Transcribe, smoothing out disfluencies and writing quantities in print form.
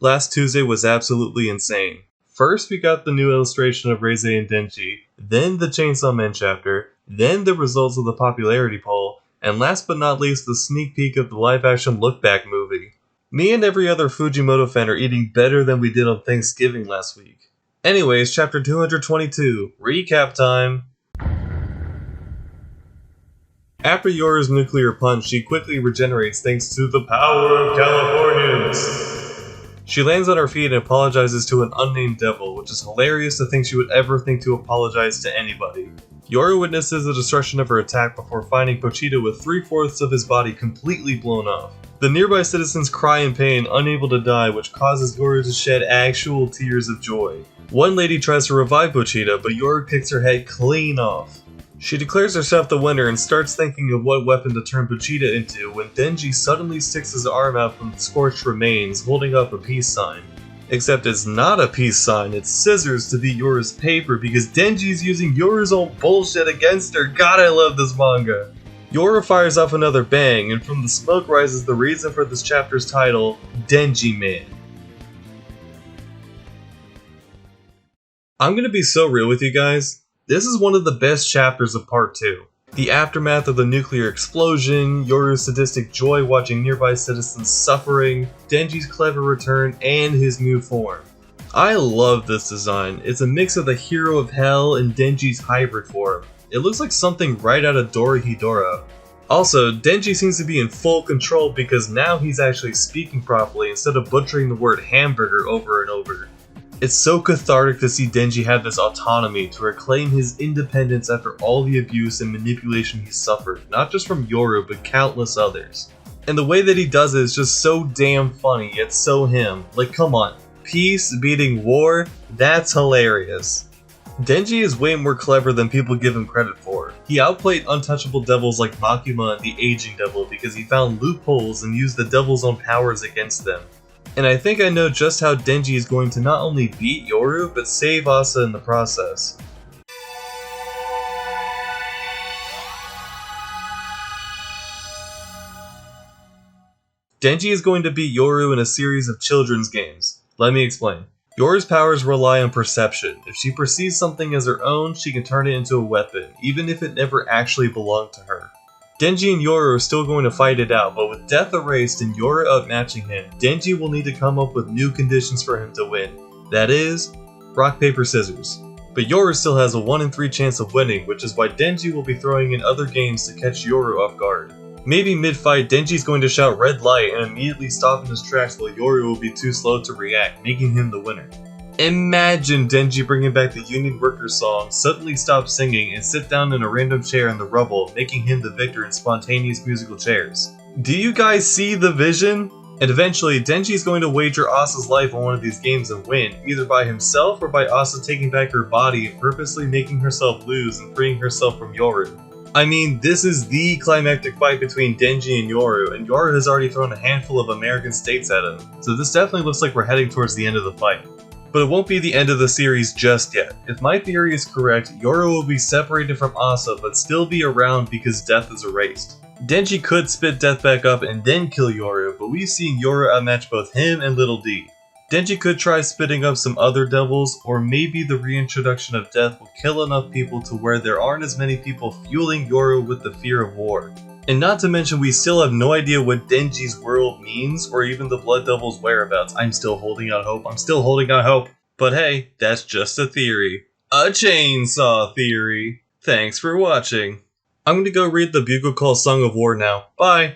Last Tuesday was absolutely insane. First we got the new illustration of Reize and Denji, then the Chainsaw Man chapter, then the results of the popularity poll, and last but not least the sneak peek of the live-action look-back movie. Me and every other Fujimoto fan are eating better than we did on Thanksgiving last week. Anyways, chapter 222, recap time! After Yoru's nuclear punch, she quickly regenerates thanks to the power of Californians. She lands on her feet and apologizes to an unnamed devil, which is hilarious to think she would ever think to apologize to anybody. Yoru witnesses the destruction of her attack before finding Pochita with 3/4 of his body completely blown off. The nearby citizens cry in pain, unable to die, which causes Yoru to shed actual tears of joy. One lady tries to revive Pochita, but Yoru kicks her head clean off. She declares herself the winner and starts thinking of what weapon to turn Pochita into when Denji suddenly sticks his arm out from the scorched remains, holding up a peace sign. Except it's not a peace sign, it's scissors to be Yoru's paper because Denji's using Yoru's own bullshit against her. God, I love this manga! Yoru fires off another bang, and from the smoke rises the reason for this chapter's title, Denji Man. I'm gonna be so real with you guys. This is one of the best chapters of part 2. The aftermath of the nuclear explosion, Yoru's sadistic joy watching nearby citizens suffering, Denji's clever return, and his new form. I love this design. It's a mix of the hero of hell and Denji's hybrid form. It looks like something right out of Dorohedoro. Also, Denji seems to be in full control because now he's actually speaking properly instead of butchering the word hamburger over and over. It's so cathartic to see Denji have this autonomy to reclaim his independence after all the abuse and manipulation he suffered, not just from Yoru, but countless others. And the way that he does it is just so damn funny, yet so him. Like, come on, peace beating war? That's hilarious. Denji is way more clever than people give him credit for. He outplayed untouchable devils like Makima and the Aging Devil because he found loopholes and used the devil's own powers against them. And I think I know just how Denji is going to not only beat Yoru, but save Asa in the process. Denji is going to beat Yoru in a series of children's games. Let me explain. Yoru's powers rely on perception. If she perceives something as her own, she can turn it into a weapon, even if it never actually belonged to her. Denji and Yoru are still going to fight it out, but with death erased and Yoru outmatching him, Denji will need to come up with new conditions for him to win. That is, rock, paper, scissors. But Yoru still has a 1 in 3 chance of winning, which is why Denji will be throwing in other games to catch Yoru off guard. Maybe mid-fight, Denji's going to shout red light and immediately stop in his tracks while Yoru will be too slow to react, making him the winner. Imagine Denji bringing back the Union Workers song, suddenly stop singing, and sit down in a random chair in the rubble, making him the victor in spontaneous musical chairs. Do you guys see the vision? And eventually, Denji is going to wager Asa's life on one of these games and win, either by himself or by Asa taking back her body and purposely making herself lose and freeing herself from Yoru. I mean, this is the climactic fight between Denji and Yoru has already thrown a handful of American states at him, so this definitely looks like we're heading towards the end of the fight. But it won't be the end of the series just yet. If my theory is correct, Yoru will be separated from Asa but still be around because death is erased. Denji could spit death back up and then kill Yoru, but we've seen Yoru outmatch both him and Little D. Denji could try spitting up some other devils, or maybe the reintroduction of death will kill enough people to where there aren't as many people fueling Yoru with the fear of war. And not to mention we still have no idea what Denji's world means, or even the Blood Devil's whereabouts. I'm still holding out hope. But hey, that's just a theory. A chainsaw theory. Thanks for watching. I'm gonna go read the Bugle Call Song of War now. Bye!